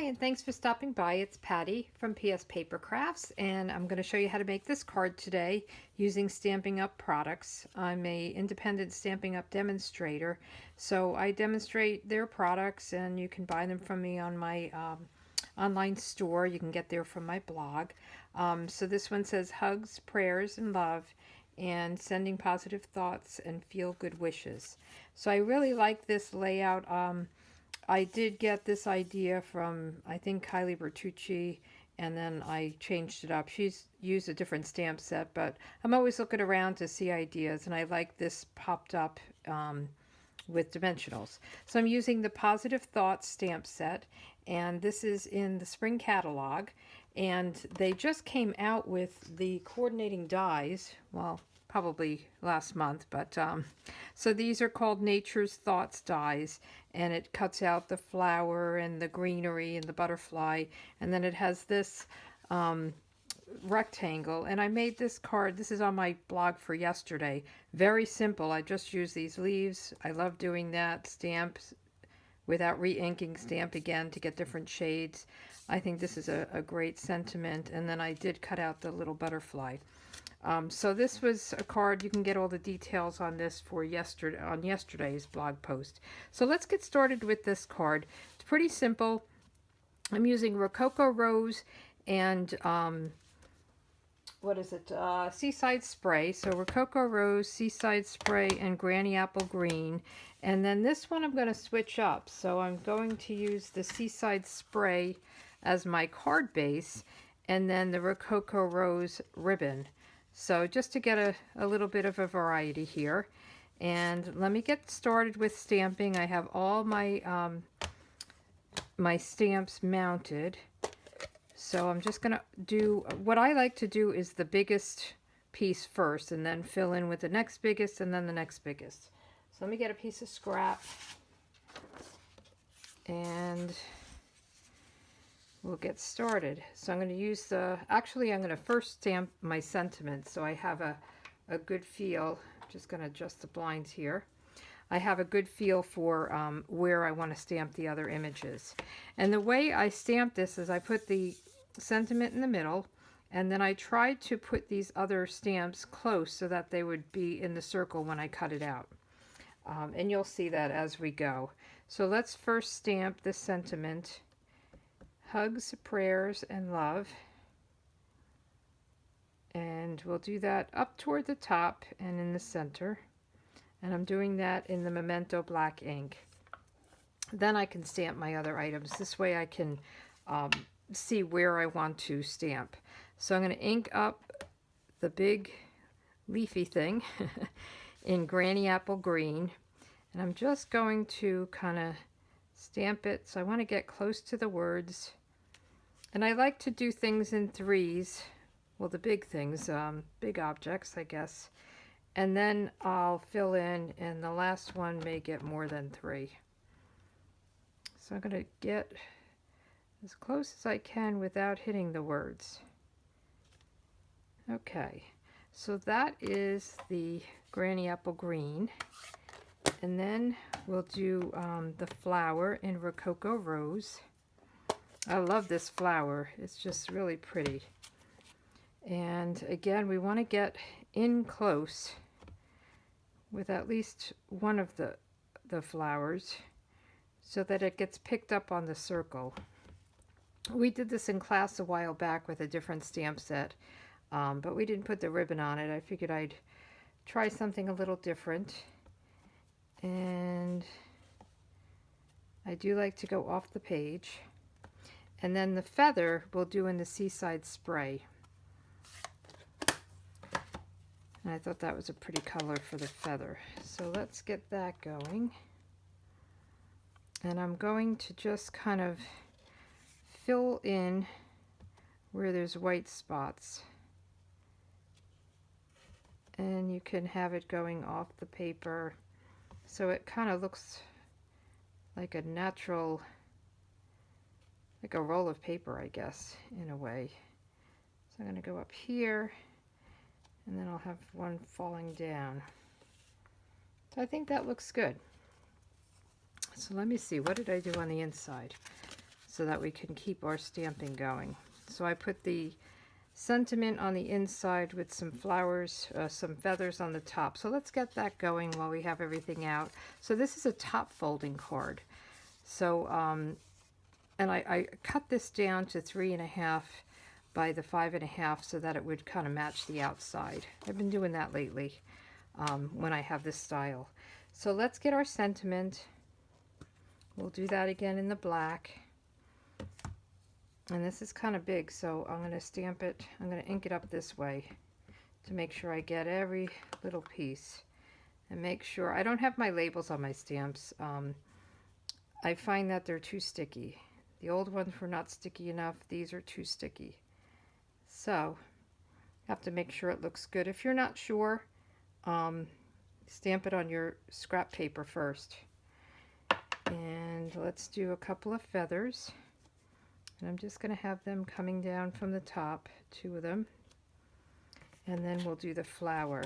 and thanks for stopping by. It's Patty from PS Paper Crafts, and I'm going to show you how to make this card today using Stampin' Up! Products. I'm a independent Stampin' Up! Demonstrator, so I demonstrate their products, and you can buy them from me on my online store. You can get there from my blog. So this one says hugs, prayers, and love, and sending positive thoughts and feel good wishes. So I really like this layout. I did get this idea from, I think, Kylie Bertucci, and then I changed it up. She's used a different stamp set, but I'm always looking around to see ideas, and I like this popped up with dimensionals. So I'm using the Positive Thoughts stamp set, and this is in the spring catalog, and they just came out with the coordinating dies. Well, probably last month, but so these are called Nature's Thoughts dies, and it cuts out the flower and the greenery and the butterfly, and then it has this rectangle. And I made this card. This is on my blog for yesterday. Very simple. I just use these leaves. I love doing that. Stamps without re-inking, stamp again to get different shades. I think this is a great sentiment. And then I did cut out the little butterfly. So this was a card. You can get all the details on this for yesterday's blog post. So let's get started with this card. It's pretty simple. I'm using Rococo Rose and what is it? Seaside Spray. So Rococo Rose, Seaside Spray, and Granny Apple Green. And then this one I'm going to switch up. So I'm going to use the Seaside Spray as my card base, and then the Rococo Rose ribbon. So just to get a little bit of a variety here. And let me get started with stamping. I have all my my stamps mounted. So I'm just going to do, what I like to do is the biggest piece first, and then fill in with the next biggest, and then the next biggest. So let me get a piece of scrap, and we'll get started. So I'm going to use actually I'm going to first stamp my sentiments so I have a good feel. I'm just going to adjust the blinds here. I have a good feel for where I want to stamp the other images. And the way I stamp this is I put the sentiment in the middle, and then I tried to put these other stamps close so that they would be in the circle when I cut it out. And you'll see that as we go. So let's first stamp this sentiment. Hugs, prayers, and love. And we'll do that up toward the top and in the center. And I'm doing that in the Memento black ink. Then I can stamp my other items. This way I can see where I want to stamp. So I'm going to ink up the big leafy thing in Granny Apple Green. And I'm just going to kind of stamp it. So I want to get close to the words. And I like to do things in threes. Well, the big things, big objects, I guess. And then I'll fill in, and the last one may get more than 3. So I'm going to get as close as I can without hitting the words. Okay, so that is the Granny Apple Green. And then we'll do the flower in Rococo Rose. I love this flower. It's just really pretty. And again, we want to get in close with at least one of the flowers so that it gets picked up on the circle. We did this in class a while back with a different stamp set, but we didn't put the ribbon on it. I figured I'd try something a little different. And I do like to go off the page. And then the feather we'll do in the Seaside Spray. And I thought that was a pretty color for the feather. So let's get that going. And I'm going to just kind of fill in where there's white spots. And you can have it going off the paper so it kind of looks like a natural, like a roll of paper, I guess, in a way. So I'm going to go up here, and then I'll have one falling down. So I think that looks good. So let me see, what did I do on the inside? so that we can keep our stamping going. So I put the sentiment on the inside with some flowers, some feathers on the top. So let's get that going while we have everything out. So this is a top folding card. So, and I cut this down to 3.5 by the 5.5 so that it would kind of match the outside. I've been doing that lately when I have this style. So let's get our sentiment. We'll do that again in the black. And this is kind of big, so I'm going to stamp it. I'm going to ink it up this way to make sure I get every little piece. And make sure, I don't have my labels on my stamps. I find that they're too sticky. The old ones were not sticky enough. These are too sticky. So, you have to make sure it looks good. If you're not sure, stamp it on your scrap paper first. And let's do a couple of feathers. And I'm just going to have them coming down from the top, 2 of them. And then we'll do the flower.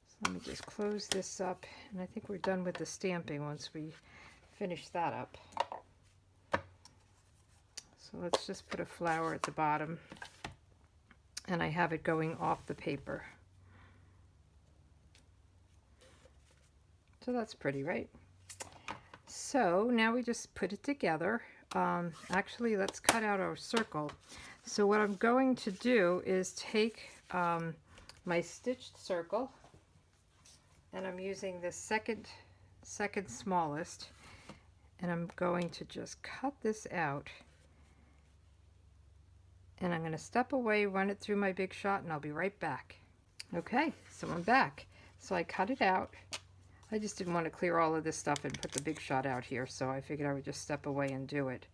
So let me just close this up. And I think we're done with the stamping once we finish that up. So let's just put a flower at the bottom. And I have it going off the paper. So that's pretty, right? So now we just put it together. Actually, let's cut out our circle. So what I'm going to do is take my stitched circle, and I'm using the second smallest, and I'm going to just cut this out, and I'm going to step away, run it through my Big Shot, and I'll be right back. Okay, so I'm back. So I cut it out. I just didn't want to clear all of this stuff and put the Big Shot out here, so I figured I would just step away and do it.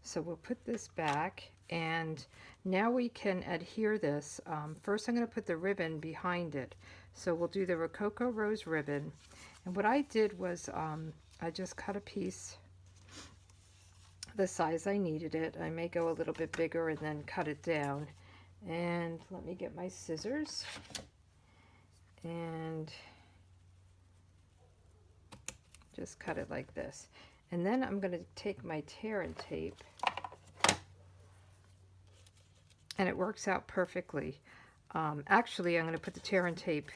So we'll put this back, and now we can adhere this. First I'm going to put the ribbon behind it. So we'll do the Rococo Rose ribbon. And what I did was I just cut a piece the size I needed it. I may go a little bit bigger and then cut it down. And let me get my scissors. And just cut it like this. And then I'm going to take my tear and tape, and it works out perfectly. Actually, I'm going to put the tear and tape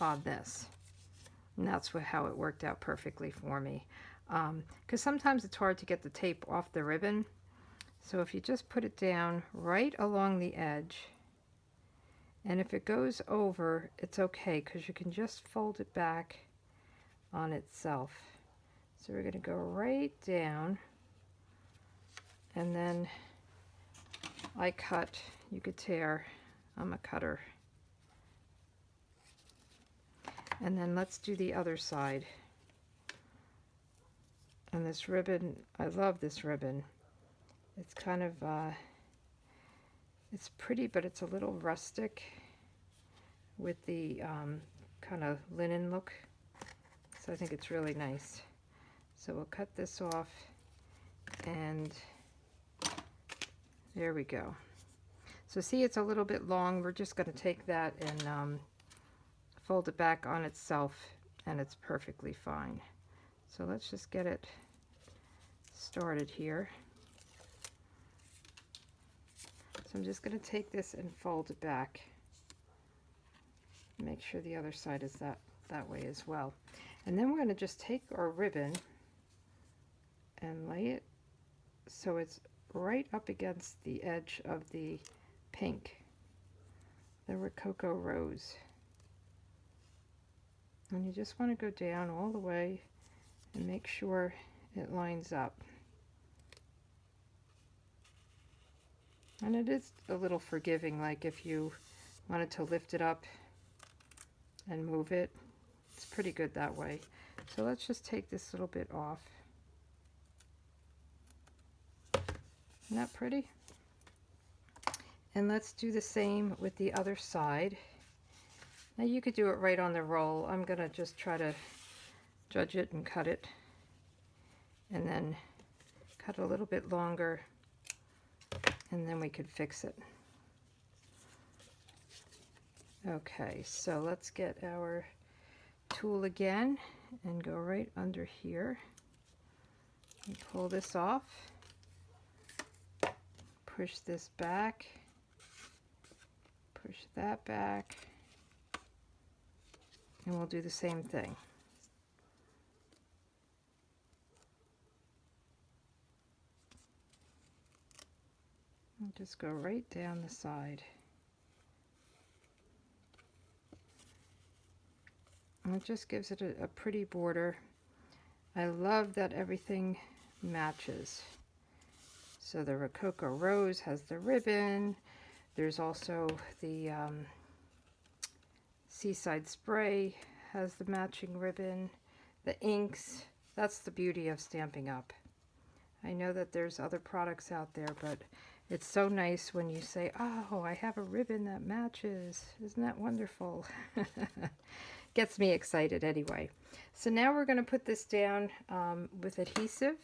on this, and that's how it worked out perfectly for me. Because sometimes it's hard to get the tape off the ribbon. So if you just put it down right along the edge, and if it goes over, it's okay, because you can just fold it back on itself. So we're going to go right down, and then I cut. You could tear. I'm a cutter. And then let's do the other side. And this ribbon, I love this ribbon. It's kind of, it's pretty, but it's a little rustic with the kind of linen look. So I think it's really nice. So we'll cut this off, and there we go. So see, it's a little bit long. We're just going to take that and fold it back on itself, and it's perfectly fine. So let's just get it started here. So I'm just going to take this and fold it back. Make sure the other side is that way as well. And then we're going to just take our ribbon and lay it so it's right up against the edge of the pink, the Rococo Rose. And you just want to go down all the way and make sure it lines up. And it is a little forgiving, like if you wanted to lift it up and move it, it's pretty good that way. So let's just take this little bit off. Isn't that pretty? And let's do the same with the other side. Now you could do it right on the roll. I'm going to just try to judge it and cut it. And then cut a little bit longer, and then we could fix it. Okay, so let's get our tool again and go right under here and pull this off. push this back, push that back, and we'll do the same thing. And just go right down the side. And it just gives it a pretty border. I love that everything matches. So the Rococo Rose has the ribbon. There's also the Seaside Spray has the matching ribbon. The inks, that's the beauty of Stampin' Up. I know that there's other products out there, but it's so nice when you say, oh, I have a ribbon that matches. Isn't that wonderful? Gets me excited anyway. So now we're going to put this down with adhesive,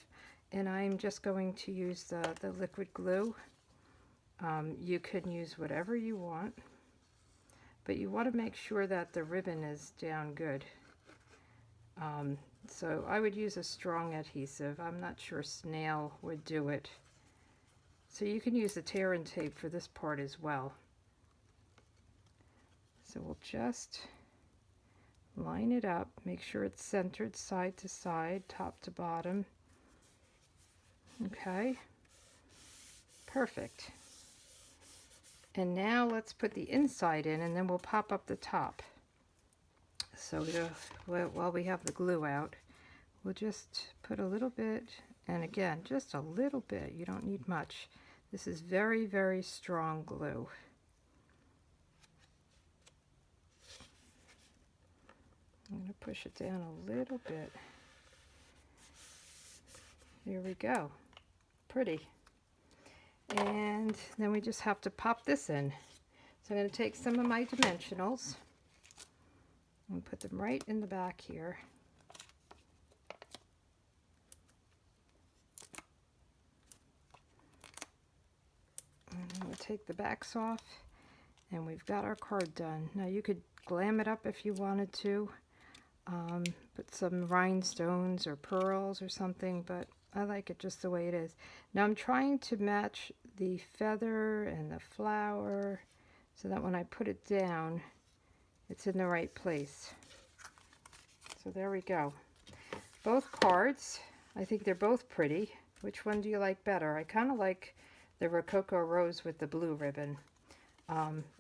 and I'm just going to use the liquid glue. You can use whatever you want, but you want to make sure that the ribbon is down good. So I would use a strong adhesive. I'm not sure Snail would do it. So you can use the tear and tape for this part as well. So we'll just line it up, make sure it's centered side to side, top to bottom. Okay, perfect. And now let's put the inside in, and then we'll pop up the top. So while we have the glue out, we'll just put a little bit, and again, just a little bit. You don't need much. This is very, very strong glue. I'm going to push it down a little bit. There we go. Pretty. And then we just have to pop this in. So I'm going to take some of my dimensionals and put them right in the back here. And we'll take the backs off, and we've got our card done. Now you could glam it up if you wanted to. Put some rhinestones or pearls or something, but I like it just the way it is. Now I'm trying to match the feather and the flower so that when I put it down, it's in the right place. So there we go. Both cards, I think they're both pretty. Which one do you like better? I kind of like the Rococo Rose with the blue ribbon.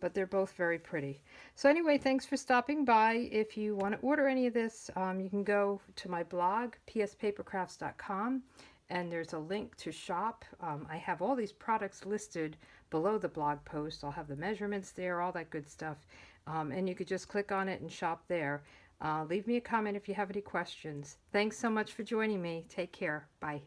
But they're both very pretty. So anyway, thanks for stopping by. If you want to order any of this, you can go to my blog, pspapercrafts.com, and there's a link to shop. I have all these products listed below the blog post. I'll have the measurements there, all that good stuff. And you could just click on it and shop there. Leave me a comment if you have any questions. Thanks so much for joining me. Take care. Bye.